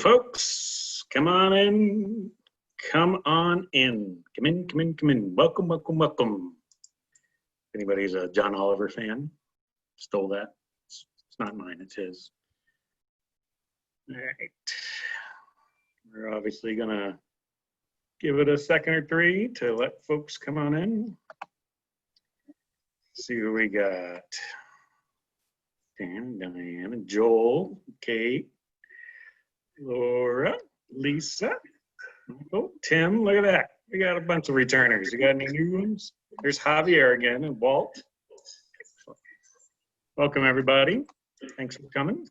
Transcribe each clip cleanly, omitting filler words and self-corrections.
folks. Come on in. Come on in. Come in, come in, come in. Welcome, welcome, welcome. If anybody's a John Oliver fan, stole that. It's not mine, it's his. All right. We're obviously going to give it a second or three to let folks come on in. See who we got. Dan, Diane, Joel, Kate, Laura, Lisa. Oh, Tim, look at that. We got a bunch of returners. You got any new ones? There's Javier again and Walt. Welcome, everybody. Thanks for coming.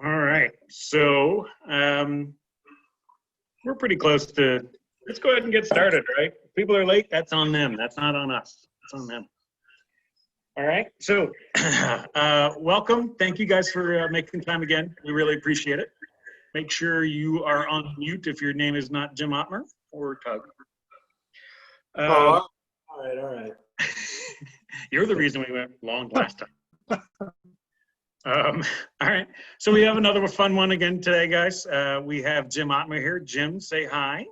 All right, so we're pretty close to, let's go ahead and get started, right? If people are late, that's on them. That's not on us. It's on them. All right, so welcome. Thank you guys for making time again. We really appreciate it. Make sure you are on mute if your name is not Jim Ottmer or Tug. All right. You're the reason we went long last time. All right, so we have another fun one again today, guys. We have Jim Ottmer here. Jim, say hi.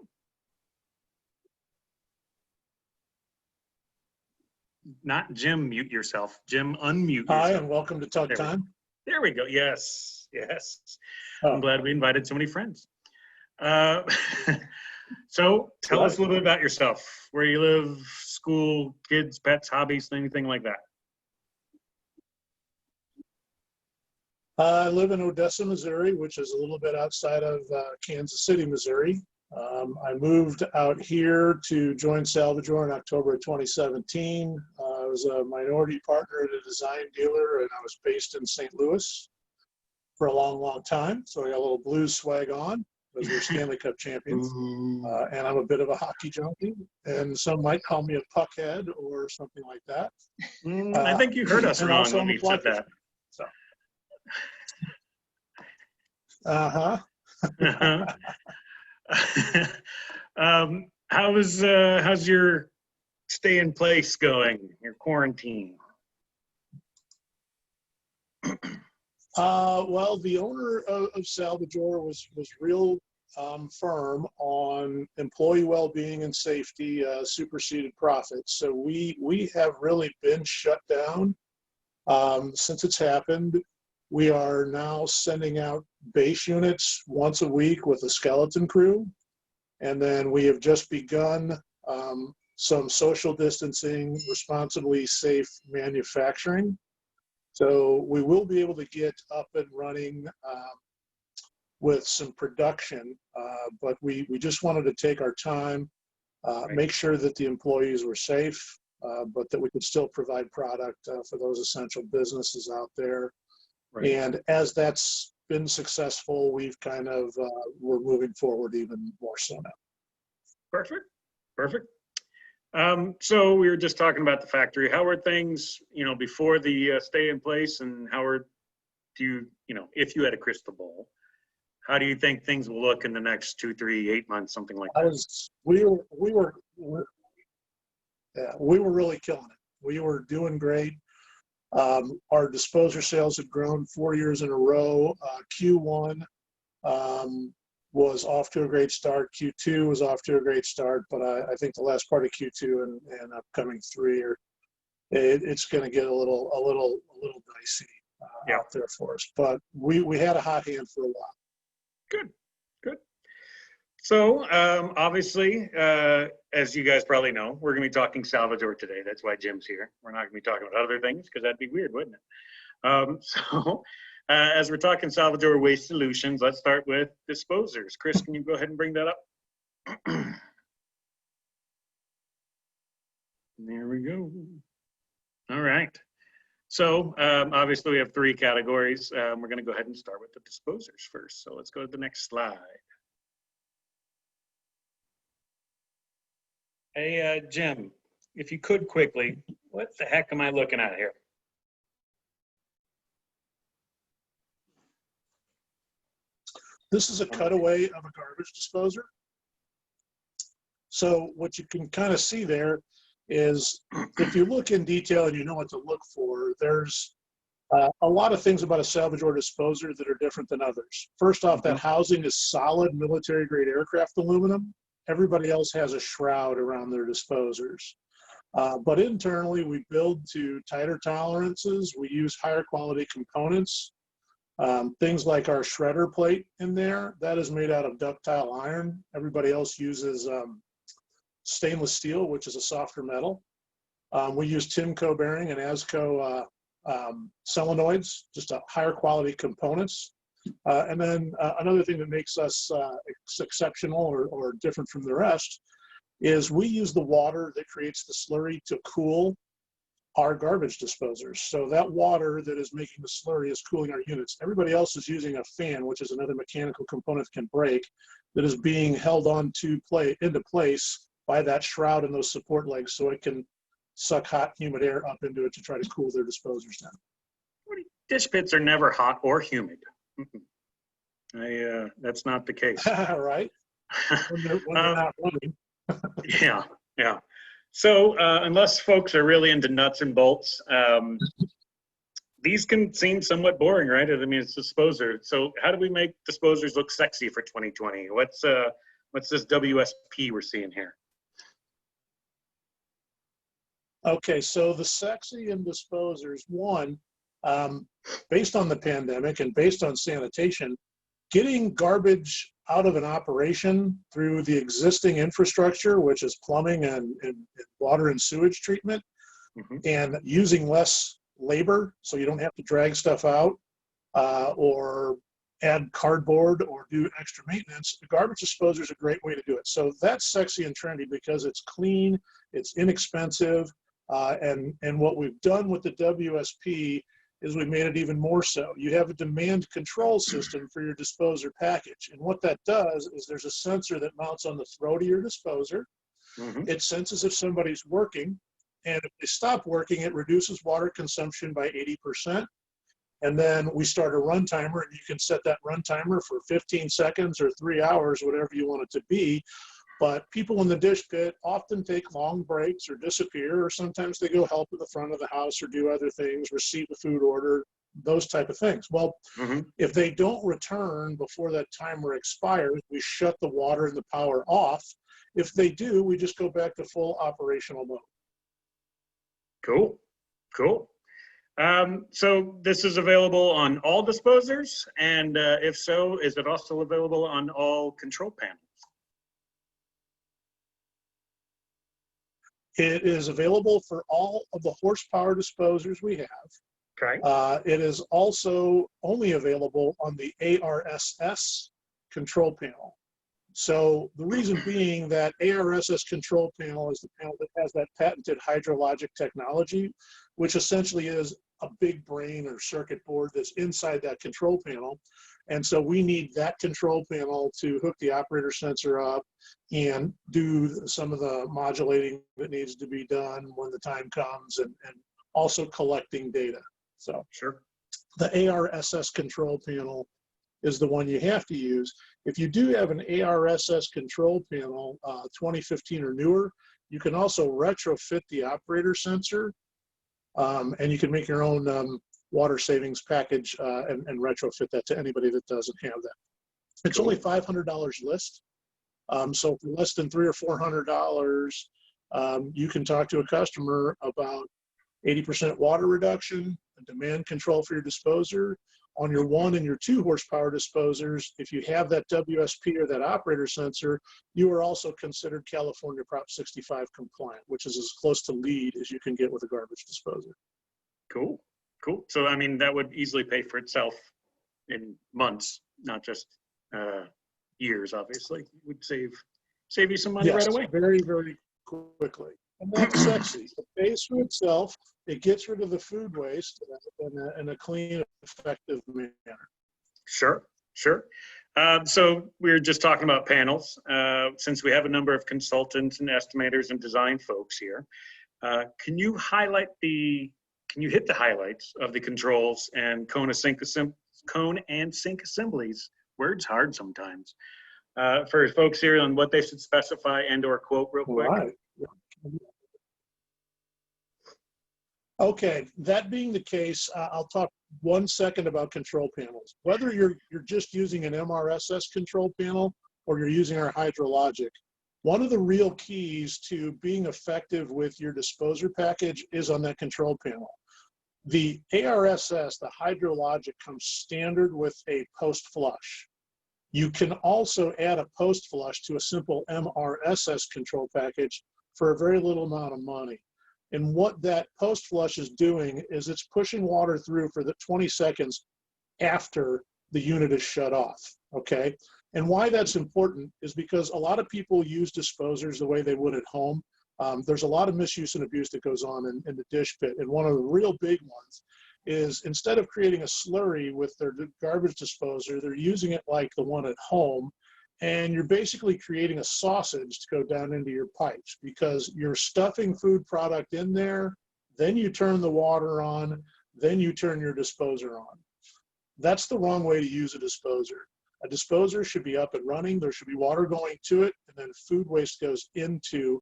Not Jim, mute yourself. Jim, unmute yourself. Hi, and welcome to Tug Time. There we go. Yes, yes. Oh. I'm glad we invited so many friends. So tell us a little bit about yourself. Where you live, school, kids, pets, hobbies, anything like that. I live in Odessa, Missouri, which is a little bit outside of Kansas City, Missouri. I moved out here to join Salvajor in October of 2017. I was a minority partner at a design dealer, and I was based in St. Louis for a long, long time. So I got a little blues swag on because we're Stanley Cup champions. And I'm a bit of a hockey junkie, and some might call me a puckhead or something like that. I think you heard us wrong when you said that. So. How's your stay in place going, your quarantine? Well, the owner of Salvajor was real firm on employee well-being and safety, superseded profits. So we have really been shut down since it's happened. We are now sending out base units once a week with a skeleton crew. And then we have just begun some social distancing, responsibly safe manufacturing. So we will be able to get up and running with some production, but we just wanted to take our time, make sure that the employees were safe, but that we could still provide product for those essential businesses out there. Right. And as that's been successful, we've kind of, we're moving forward even more so now. Perfect, perfect. So we were just talking about the factory. How are things, before the stay in place, and how are, if you had a crystal ball, how do you think things will look in the next 2, 3, 8 months, something like that? We were really killing it. We were doing great. Our disposer sales had grown 4 years in a row. Q1 was off to a great start. Q2 was off to a great start, but I think the last part of Q2 and upcoming 3 it's going to get a little dicey out there for us. But we had a hot hand for a while. Good, good. So obviously, as you guys probably know, we're going to be talking Salvajor today. That's why Jim's here. We're not going to be talking about other things because that'd be weird, wouldn't it? As we're talking Salvajor Waste Solutions, let's start with disposers. Chris, can you go ahead and bring that up? There we go. All right. So obviously we have 3 categories. We're going to go ahead and start with the disposers first. So let's go to the next slide. Hey, Jim, if you could quickly, what the heck am I looking at here? This is a cutaway of a garbage disposer. So what you can kind of see there is, if you look in detail and you know what to look for, there's A lot of things about a Salvajor disposer that are different than others. First off, that housing is solid military grade aircraft aluminum. Everybody else has a shroud around their disposers. But internally, we build to tighter tolerances. We use higher quality components. Things like our shredder plate in there, that is made out of ductile iron. Everybody else uses stainless steel, which is a softer metal. We use Timco bearing and ASCO solenoids, just a higher quality components. And then another thing that makes us exceptional or different from the rest is we use the water that creates the slurry to cool our garbage disposers. So that water that is making the slurry is cooling our units. Everybody else is using a fan, which is another mechanical component that can break, that is being held on to into place by that shroud and those support legs, so it can suck hot, humid air up into it to try to cool their disposers down. Dish pits are never hot or humid. That's not the case. Right? When they're not running. Yeah. So unless folks are really into nuts and bolts, these can seem somewhat boring, right? I mean, it's disposer. So how do we make disposers look sexy for 2020? What's this WSP we're seeing here? Okay, so the sexy in disposers, one, based on the pandemic and based on sanitation, getting garbage out of an operation through the existing infrastructure, which is plumbing and water and sewage treatment, and using less labor, so you don't have to drag stuff out or add cardboard or do extra maintenance, the garbage disposer is a great way to do it. So that's sexy and trendy because it's clean, it's inexpensive, and what we've done with the WSP is we made it even more so. You have a demand control system for your disposer package. And what that does is there's a sensor that mounts on the throat of your disposer. It senses if somebody's working, and if they stop working, it reduces water consumption by 80%. And then we start a run timer, and you can set that run timer for 15 seconds or 3 hours, whatever you want it to be. But people in the dish pit often take long breaks or disappear, or sometimes they go help at the front of the house or do other things, receive a food order, those type of things. Well, if they don't return before that timer expires, we shut the water and the power off. If they do, we just go back to full operational mode. Cool. So this is available on all disposers, and if so, is it also available on all control panels? It is available for all of the horsepower disposers we have. Okay. It is also only available on the ARSS control panel. So the reason being that ARSS control panel is the panel that has that patented hydrologic technology, which essentially is a big brain or circuit board that's inside that control panel. And so we need that control panel to hook the operator sensor up and do some of the modulating that needs to be done when the time comes, and also collecting data. So sure, the ARSS control panel is the one you have to use. If you do have an ARSS control panel, 2015 or newer, you can also retrofit the operator sensor, and you can make your own water savings package and retrofit that to anybody that doesn't have that. It's only $500 list. So for less than $300 or $400, you can talk to a customer about 80% water reduction, demand control for your disposer. On your 1 and your 2 horsepower disposers, if you have that WSP or that operator sensor, you are also considered California Prop 65 compliant, which is as close to LEED as you can get with a garbage disposer. Cool. So, I mean, that would easily pay for itself in months, not just years, obviously. It would save you some money right away. Very, very quickly. And that's sexy. It pays for itself. It gets rid of the food waste in a clean, effective manner. Sure. So we were just talking about panels. Since we have a number of consultants and estimators and design folks here, can you hit the highlights of the controls and cone and sync assemblies? Word's hard sometimes. For folks here on what they should specify and/or quote real quick. Right. Okay, that being the case, I'll talk 1 second about control panels. Whether you're just using an MRSS control panel or you're using our hydrologic, one of the real keys to being effective with your disposer package is on that control panel. The ARSS, the hydrologic, comes standard with a post flush. You can also add a post flush to a simple MRSS control package for a very little amount of money. And what that post flush is doing is it's pushing water through for the 20 seconds after the unit is shut off, okay? And why that's important is because a lot of people use disposers the way they would at home. There's a lot of misuse and abuse that goes on in the dish pit. And one of the real big ones is instead of creating a slurry with their garbage disposer, they're using it like the one at home. And you're basically creating a sausage to go down into your pipes because you're stuffing food product in there, then you turn the water on, then you turn your disposer on. That's the wrong way to use a disposer. A disposer should be up and running, there should be water going to it, and then food waste goes into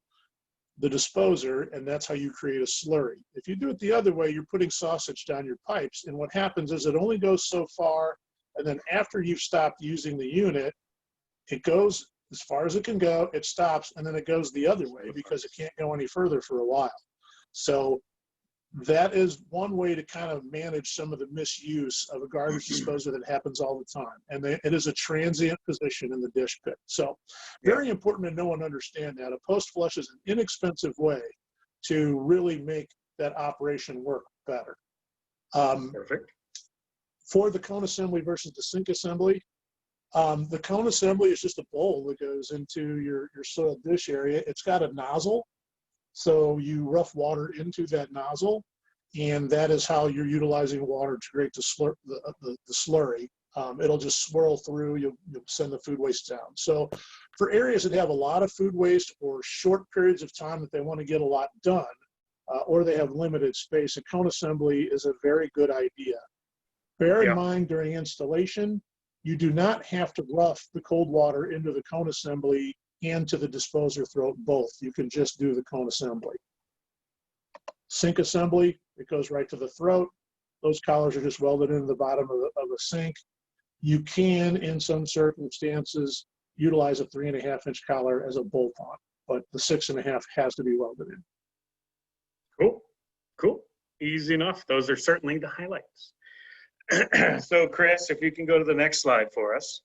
the disposer, and that's how you create a slurry. If you do it the other way, you're putting sausage down your pipes, and what happens is it only goes so far, and then after you've stopped using the unit, it goes as far as it can go, it stops, and then it goes the other way because it can't go any further for a while. So that is one way to kind of manage some of the misuse of a garbage disposer that happens all the time. And it is a transient position in the dish pit. So very important to know and understand that. A post flush is an inexpensive way to really make that operation work better. Perfect. For the cone assembly versus the sink assembly, the cone assembly is just a bowl that goes into your soiled dish area. It's got a nozzle, so you rough water into that nozzle, and that is how you're utilizing water to create the slurry. It'll just swirl through, you'll send the food waste down. So for areas that have a lot of food waste or short periods of time that they want to get a lot done, or they have limited space, a cone assembly is a very good idea. Bear in mind during installation, you do not have to rough the cold water into the cone assembly and to the disposer throat both. You can just do the cone assembly. Sink assembly, it goes right to the throat. Those collars are just welded into the bottom of a sink. You can, in some circumstances, utilize a 3.5-inch collar as a bolt-on, but the 6.5 has to be welded in. Cool, cool, easy enough. Those are certainly the highlights. So Chris, if you can go to the next slide for us.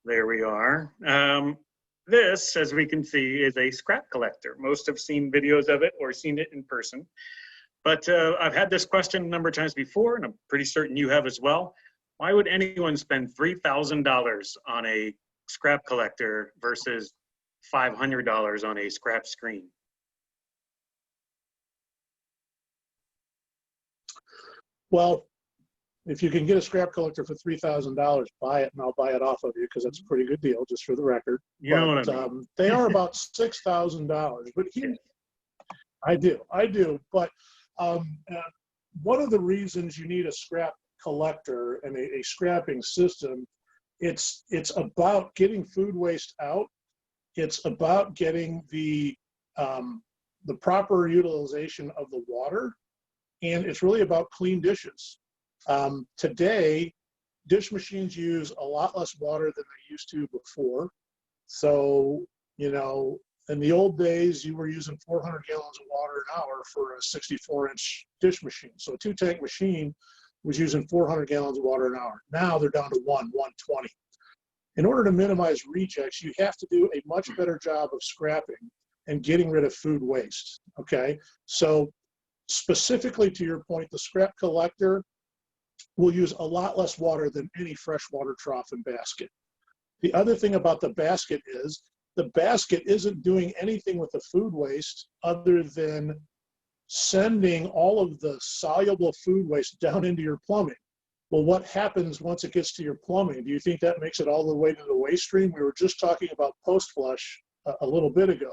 There we are. This, as we can see, is a scrap collector. Most have seen videos of it or seen it in person. But I've had this question a number of times before, and I'm pretty certain you have as well. Why would anyone spend $3,000 on a scrap collector versus $500 on a scrap screen? Well, if you can get a scrap collector for $3,000, buy it, and I'll buy it off of you because it's a pretty good deal, just for the record. You know what I mean. They are about $6,000. But I do. But one of the reasons you need a scrap collector and a scrapping system, it's about getting food waste out. It's about getting the proper utilization of the water, and it's really about clean dishes. Today, dish machines use a lot less water than they used to before. So, you know, in the old days, you were using 400 gallons of water an hour for a 64-inch dish machine. So a 2-tank machine was using 400 gallons of water an hour. Now they're down to 120. In order to minimize rejects, you have to do a much better job of scrapping and getting rid of food waste, okay? So specifically to your point, the scrap collector will use a lot less water than any freshwater trough and basket. The other thing about the basket is the basket isn't doing anything with the food waste other than sending all of the soluble food waste down into your plumbing. Well, what happens once it gets to your plumbing? Do you think that makes it all the way to the waste stream? We were just talking about post-flush a little bit ago.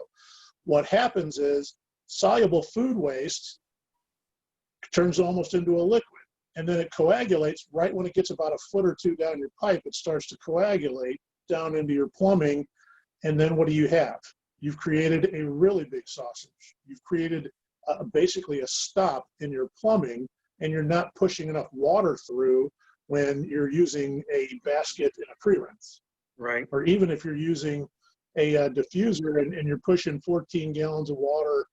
What happens is soluble food waste turns almost into a liquid. And then it coagulates right when it gets about a foot or two down your pipe. It starts to coagulate down into your plumbing. And then what do you have? You've created a really big sausage. You've created basically a stop in your plumbing, and you're not pushing enough water through when you're using a basket in a pre-rinse. Right. Or even if you're using a diffuser and you're pushing 14 gallons of water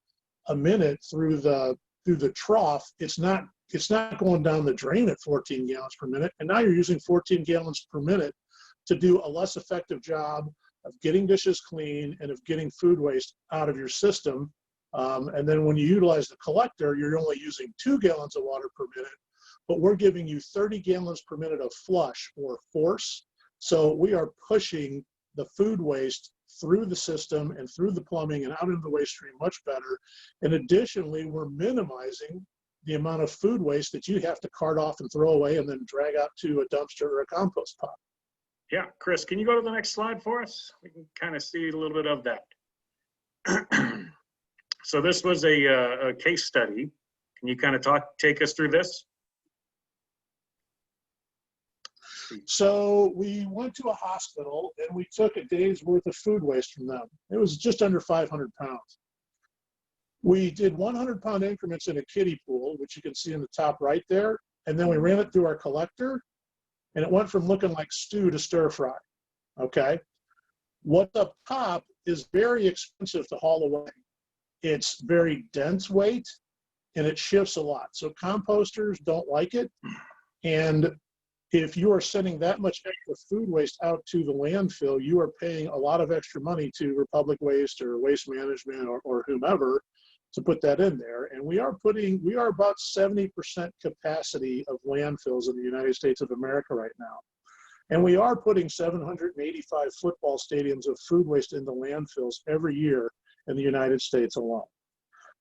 a minute through the trough, it's not going down the drain at 14 gallons per minute. And now you're using 14 gallons per minute to do a less effective job of getting dishes clean and of getting food waste out of your system. And then when you utilize the collector, you're only using 2 gallons of water per minute, but we're giving you 30 gallons per minute of flush or force. So we are pushing the food waste through the system and through the plumbing and out into the waste stream much better. And additionally, we're minimizing the amount of food waste that you have to cart off and throw away and then drag out to a dumpster or a compost pile. Yeah, Chris, can you go to the next slide for us? We can kind of see a little bit of that. So this was a case study. Can you kind of take us through this? So we went to a hospital and we took a day's worth of food waste from them. It was just under 500 pounds. We did 100-pound increments in a kiddie pool, which you can see in the top right there. And then we ran it through our collector, and it went from looking like stew to stir fry. Okay. What's up top is very expensive to haul away. It's very dense weight and it shifts a lot. So composters don't like it. And if you are sending that much extra food waste out to the landfill, you are paying a lot of extra money to Republic Waste or Waste Management or whomever to put that in there. And we are about 70% capacity of landfills in the United States of America right now. And we are putting 785 football stadiums of food waste into landfills every year in the United States alone.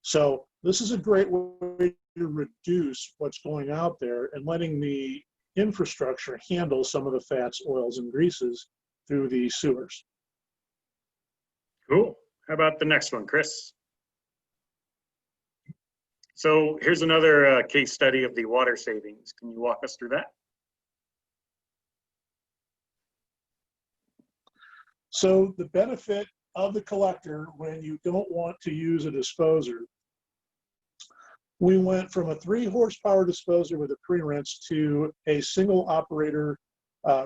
So this is a great way to reduce what's going out there and letting the infrastructure handle some of the fats, oils, and greases through the sewers. Cool. How about the next one, Chris? So here's another case study of the water savings. Can you walk us through that? So the benefit of the collector when you don't want to use a disposer, we went from a 3-horsepower disposer with a pre-rinse to a single operator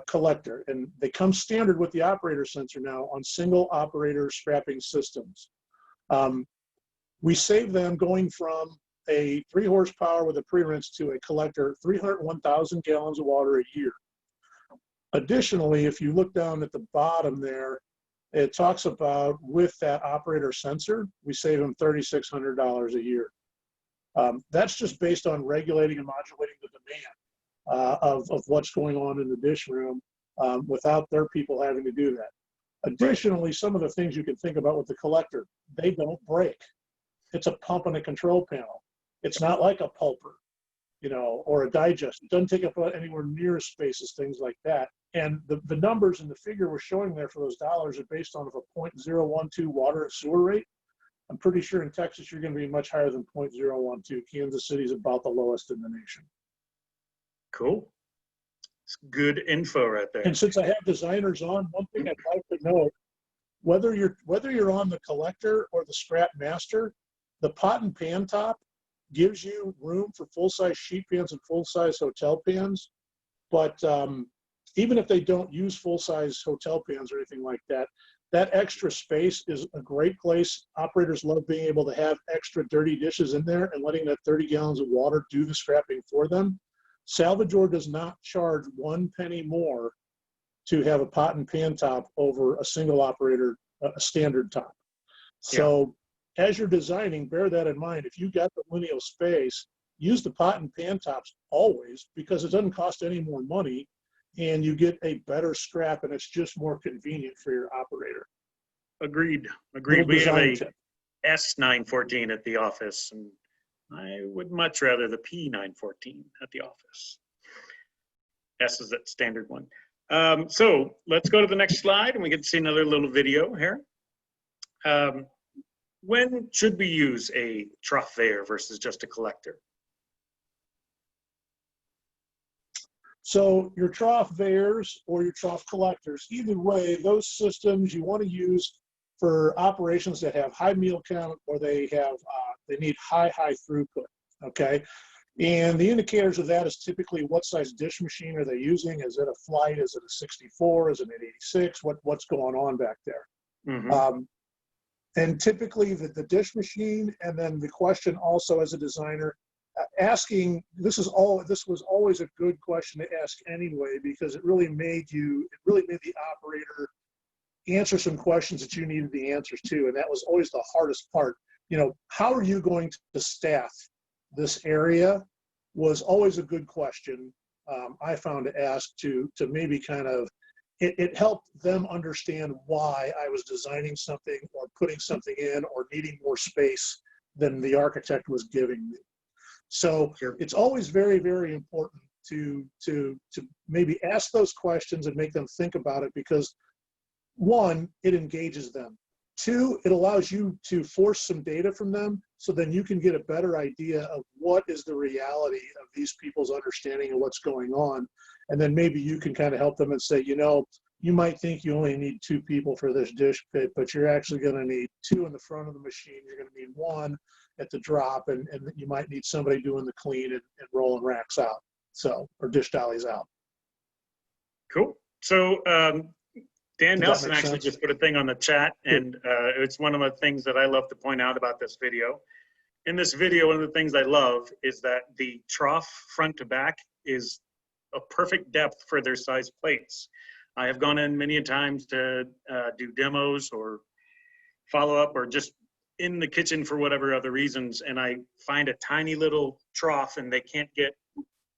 collector. And they come standard with the operator sensor now on single operator scrapping systems. We save them going from a 3-horsepower with a pre-rinse to a collector 301,000 gallons of water a year. Additionally, if you look down at the bottom there, it talks about with that operator sensor, we save them $3,600 a year. That's just based on regulating and modulating the demand of what's going on in the dish room without their people having to do that. Additionally, some of the things you can think about with the collector, they don't break. It's a pump and a control panel. It's not like a pulper, or a digest. It doesn't take up anywhere near as space as things like that. And the numbers in the figure we're showing there for those dollars are based on a 0.012 water and sewer rate. I'm pretty sure in Texas, you're going to be much higher than 0.012. Kansas City is about the lowest in the nation. Cool. It's good info right there. And since I have designers on, one thing I'd like to note, whether you're on the collector or the scrap master, the pot and pan top gives you room for full-size sheet pans and full-size hotel pans. But even if they don't use full-size hotel pans or anything like that, that extra space is a great place. Operators love being able to have extra dirty dishes in there and letting that 30 gallons of water do the scrapping for them. Salvajor does not charge 1 penny more to have a pot and pan top over a single operator, a standard top. So as you're designing, bear that in mind. If you got the lineal space, use the pot and pan tops always, because it doesn't cost any more money and you get a better scrap and it's just more convenient for your operator. Agreed. We have a S914 at the office, and I would much rather the P914 at the office. S is that standard one. So let's go to the next slide and we get to see another little video here. When should we use a trough veyor versus just a collector? So your trough veyors or your trough collectors, either way, those systems you want to use for operations that have high meal count or they have they need high throughput. Okay, and the indicators of that is typically what size dish machine are they using? Is it a Flight? Is it a 64? Is it an 86? What's going on back there? Mm-hmm. And typically the dish machine, and then the question also as a designer, asking, this was always a good question to ask anyway, because it really made the operator answer some questions that you needed the answers to. And that was always the hardest part. You know, how are you going to staff this area was always a good question. I found to ask to maybe kind of, it helped them understand why I was designing something or putting something in or needing more space than the architect was giving me. So Sure. It's always very, very important to maybe ask those questions and make them think about it, because one, it engages them. Two, it allows you to force some data from them, so then you can get a better idea of what is the reality of these people's understanding of what's going on. And then maybe you can kind of help them and say, you know, you might think you only need 2 people for this dish pit, but you're actually going to need 2 in the front of the machine. You're going to need 1 at the drop, and you might need somebody doing the clean and rolling racks out, so, or dish dollies out. Cool. So Dan Does that Nelson make actually sense? just put a thing on the chat, and it's one of the things that I love to point out about this video. In this video, one of the things I love is that the trough front to back is a perfect depth for their size plates. I have gone in many times to do demos or follow up or just in the kitchen for whatever other reasons, and I find a tiny little trough and they can't get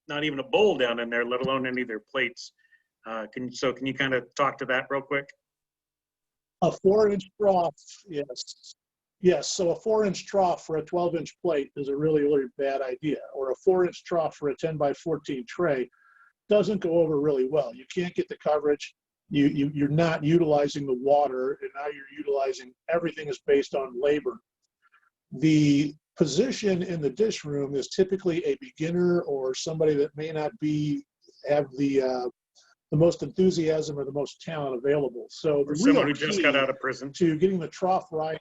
not even a bowl down in there, let alone any of their plates. Can you kind of talk to that real quick? A 4-inch trough, yes. Yes, so a 4-inch trough for a 12-inch plate is a really, really bad idea. Or a 4-inch trough for a 10 by 14 tray doesn't go over really well. You can't get the coverage. You're not utilizing the water, and now you're utilizing, everything is based on labor. The position in the dish room is typically a beginner or somebody that may not have the most enthusiasm or the most talent available. So Or the someone real who just key got out of prison. to getting the trough right,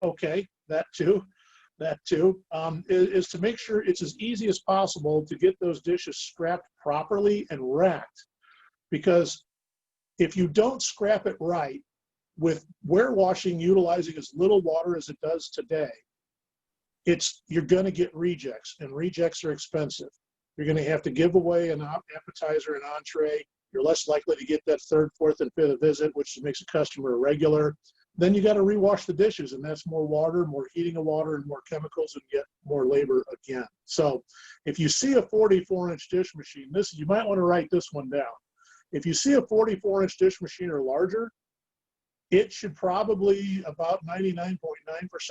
okay, that too, is to make sure it's as easy as possible to get those dishes scrapped properly and racked. Because if you don't scrap it right, with warewashing utilizing as little water as it does today, you're going to get rejects, and rejects are expensive. You're going to have to give away an appetizer, an entree. You're less likely to get that 3rd, 4th, and 5th visit, which makes a customer a regular. Then you got to rewash the dishes, and that's more water, more heating of water, and more chemicals, and get more labor again. So if you see a 44-inch dish machine, you might want to write this one down. If you see a 44-inch dish machine or larger, it should probably about 99.9%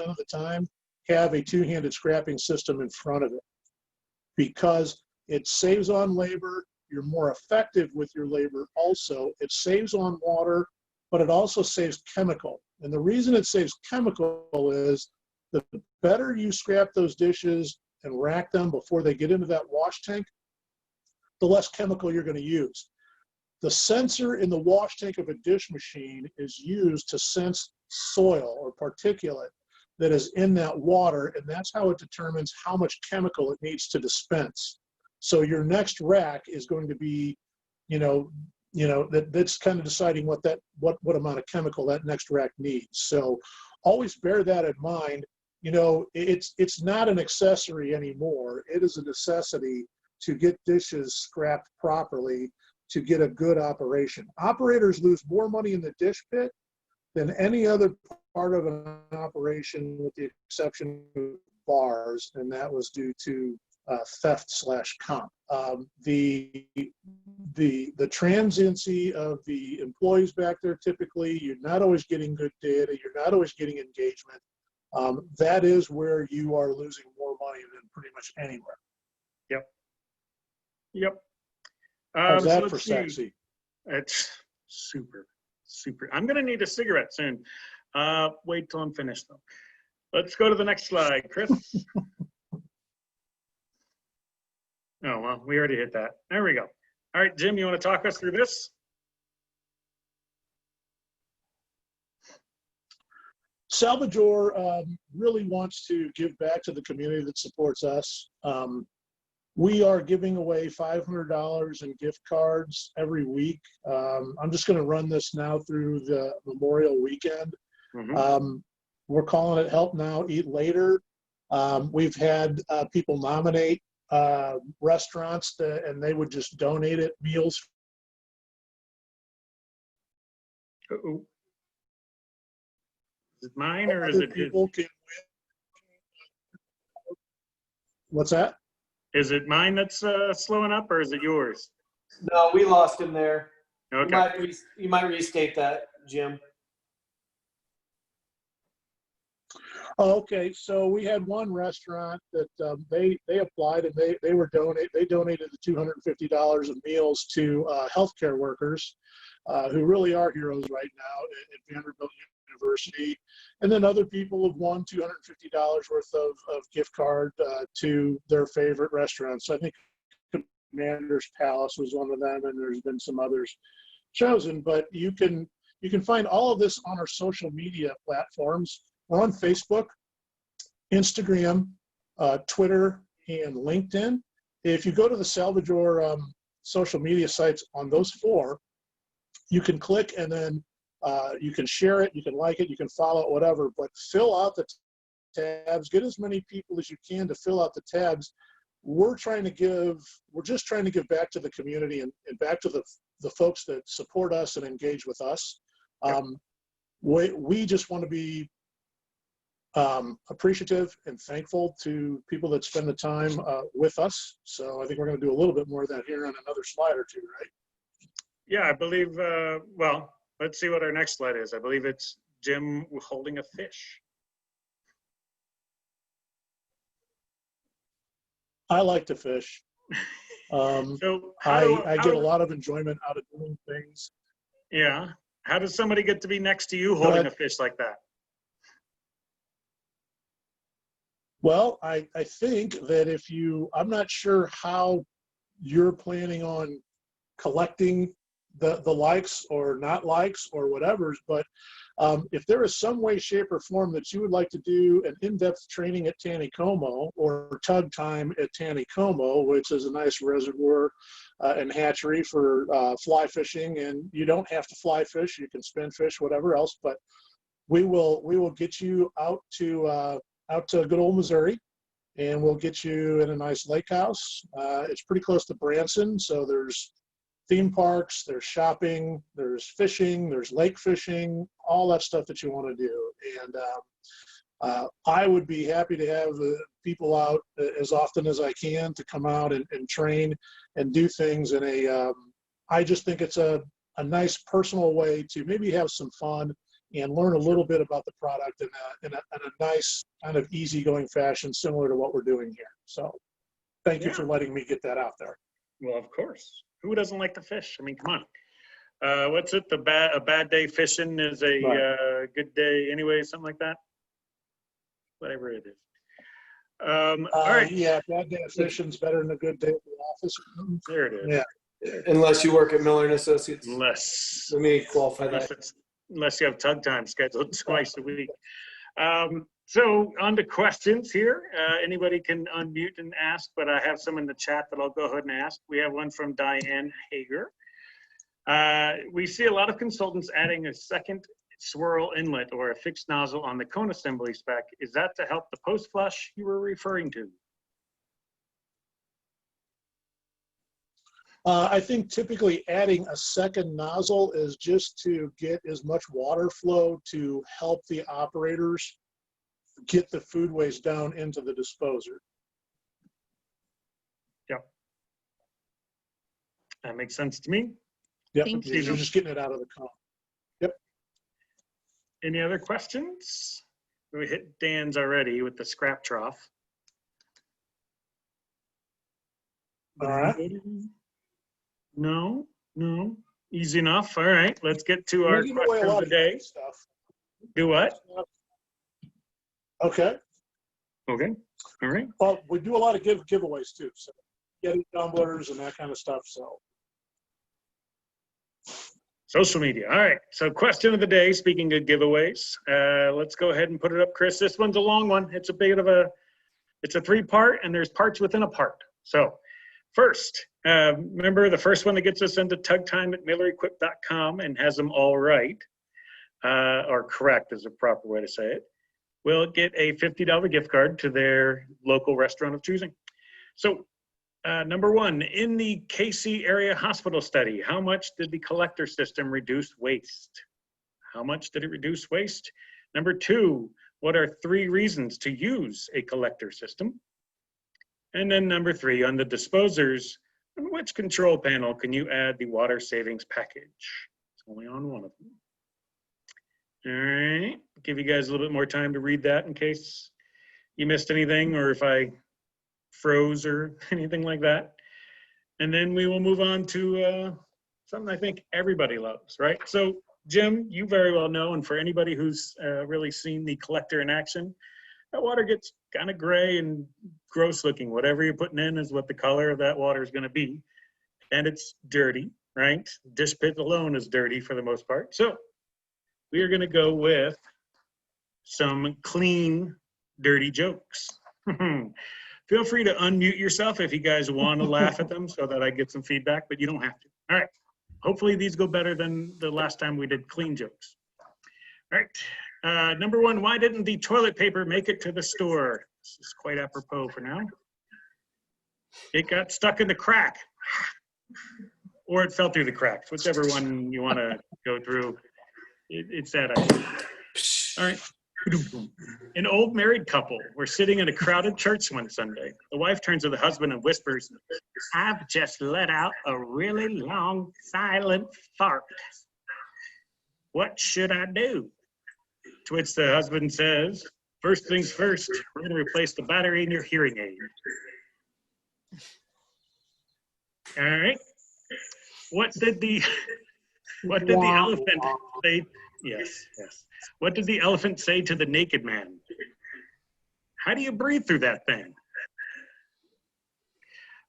of the time have a 2-handed scrapping system in front of it, because it saves on labor. You're more effective with your labor also. It saves on water, but it also saves chemical. And the reason it saves chemical is the better you scrap those dishes and rack them before they get into that wash tank, the less chemical you're going to use. The sensor in the wash tank of a dish machine is used to sense soil or particulate that is in that water, and that's how it determines how much chemical it needs to dispense. So your next rack is going to be, that's kind of deciding what amount of chemical that next rack needs. So always bear that in mind. It's not an accessory anymore. It is a necessity to get dishes scrapped properly to get a good operation. Operators lose more money in the dish pit than any other part of an operation, with the exception of bars, and that was due to theft/comp. The transiency of the employees back there, typically, you're not always getting good data, you're not always getting engagement. That is where you are losing more money than pretty much anywhere. Yep. How's that so for let's see. sexy? It's super. I'm going to need a cigarette soon. Wait till I'm finished, though. Let's go to the next slide, Chris. Oh, well, we already hit that. There we go. All right, Jim, you want to talk us through this? Salvajor really wants to give back to the community that supports us. We are giving away $500 in gift cards every week. I'm just going to run this now through the Memorial weekend. We're calling it Help Now, Eat Later. We've had people nominate restaurants and they would just donate it, meals. Uh-oh. Is it mine or is Other it his? people can win. What's that? Is it mine that's slowing up or is it yours? No, we lost him there. Okay. You might restate that, Jim. Okay, so we had one restaurant that they applied and they donated the $250 of meals to healthcare workers who really are heroes right now at Vanderbilt University, and then other people have won $250 worth of gift card to their favorite restaurants. So I think Commander's Palace was one of them, and there's been some others chosen. But you can find all of this on our social media platforms. We're on Facebook, Instagram, Twitter, and LinkedIn. If you go to the Salvajor social media sites on those four, you can click and then you can share it, you can like it, you can follow it, whatever, but fill out the tabs, get as many people as you can to fill out the tabs. We're just trying to give back to the community and back to the folks that support us and engage with us. We just want to be appreciative and thankful to people that spend the time with us. So I think we're going to do a little bit more of that here on another slide or two, right? Yeah, I believe, well, let's see what our next slide is. I believe it's Jim holding a fish. I like to fish. So I get a lot of enjoyment out of doing things. Yeah. How does somebody get to be next to you holding a fish like that? Well, I think that I'm not sure how you're planning on collecting the likes or not likes or whatever's, but if there is some way, shape, or form that you would like to do an in-depth training at Taneycomo or Tug Time at Taneycomo, which is a nice reservoir and hatchery for fly fishing, and you don't have to fly fish, you can spin fish, whatever else, but we will get you out to good old Missouri, and we'll get you in a nice lake house. It's pretty close to Branson, so there's theme parks, there's shopping, there's fishing, there's lake fishing, all that stuff that you want to do. And I would be happy to have people out as often as I can to come out and train and do things in I just think it's a nice personal way to maybe have some fun and learn a little bit about the product in a nice kind of easygoing fashion, similar to what we're doing here. So thank you for letting me get that out there. Well, of course. Who doesn't like to fish? I mean, come on. What's it? A bad day fishing is a good day anyway, something like that? Whatever it is. All right. Yeah, bad day fishing's better than a good day at the office. There it is. Yeah. Unless you work at Miller and Associates. Let me qualify that. Unless you have Tug Time scheduled twice a week. So on to questions here. Anybody can unmute and ask, but I have some in the chat that I'll go ahead and ask. We have one from Diane Hager. We see a lot of consultants adding a second swirl inlet or a fixed nozzle on the cone assembly spec. Is that to help the post flush you were referring to? I think typically adding a second nozzle is just to get as much water flow to help the operators get the food waste down into the disposer. Yep. That makes sense to me. Yep, Thank you're just getting it out of the cone. Yep. Any other questions? We hit Dan's already with the scrap trough. All right. No, easy enough. All right, let's get to our question of the day. Stuff. Do what? Okay. Okay, all right. Well, we do a lot of giveaways too, so getting tumblers and that kind of stuff. So Social media. All right. So question of the day, speaking of giveaways, let's go ahead and put it up, Chris. This one's a long one. It's a bit of it's a 3-part and there's parts within a part. So first, remember the first one that gets us into Tug Time at MillerEquip.com and has them all right, or correct is a proper way to say it, will get a $50 gift card to their local restaurant of choosing. So number one, in the KC area hospital study, how much did the collector system reduce waste? How much did it reduce waste? Number two, what are 3 reasons to use a collector system? And then number 3, on the disposers, on which control panel can you add the water savings package? It's only on one of them. All right, give you guys a little bit more time to read that in case you missed anything or if I froze or anything like that. And then we will move on to something I think everybody loves, right? So Jim, you very well know, and for anybody who's really seen the collector in action, that water gets kind of gray and gross looking. Whatever you're putting in is what the color of that water is going to be. And it's dirty, right? Dish pit alone is dirty for the most part. So we are going to go with some clean, dirty jokes. Feel free to unmute yourself if you guys want to laugh at them so that I get some feedback, but you don't have to. All right. Hopefully these go better than the last time we did clean jokes. All right. Number 1, why didn't the toilet paper make it to the store? This is quite apropos for now. It got stuck in the crack. Or it fell through the cracks, whichever one you want to go through. It's that idea. All right. An old married couple were sitting in a crowded church one Sunday. The wife turns to the husband and whispers, "I've just let out a really long, silent fart. What should I do?" To which the husband says, "First things first, we're going to replace the battery in your hearing aid." All right. What did the elephant say? Yes. What did the elephant say to the naked man? "How do you breathe through that thing?"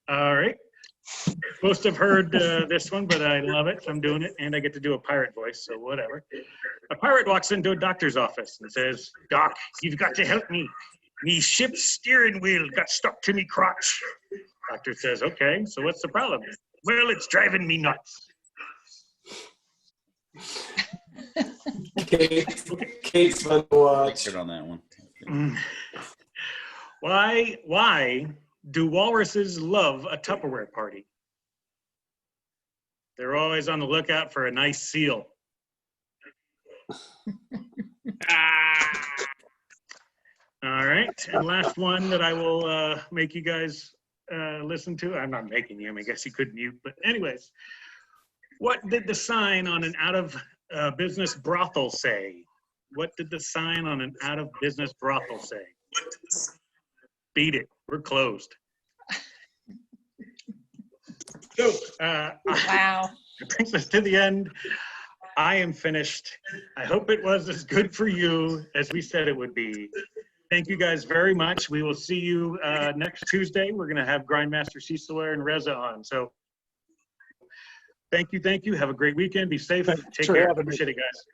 All right. Most have heard this one, but I love it. So I'm doing it, and I get to do a pirate voice, so whatever. A pirate walks into a doctor's office and says, "Doc, you've got to help me. Me ship's steering wheel got stuck to me crotch." Doctor says, "Okay, so what's the problem?" "Well, it's driving me nuts." Kate's fun to watch. Good on that one. Why do walruses love a Tupperware party? They're always on the lookout for a nice seal. All right, and last one that I will make you guys listen to. I'm not making you, I guess you could mute, but anyways. What did the sign on an out-of-business brothel say? What did the sign on an out-of-business brothel say? "Beat it, we're closed." So, Wow. it brings us to the end. I am finished. I hope it was as good for you as we said it would be. Thank you guys very much. We will see you next Tuesday. We're going to have Grindmaster Cecil and Reza on. So thank you. Have a great weekend. Be safe. Take care. Appreciate it, guys.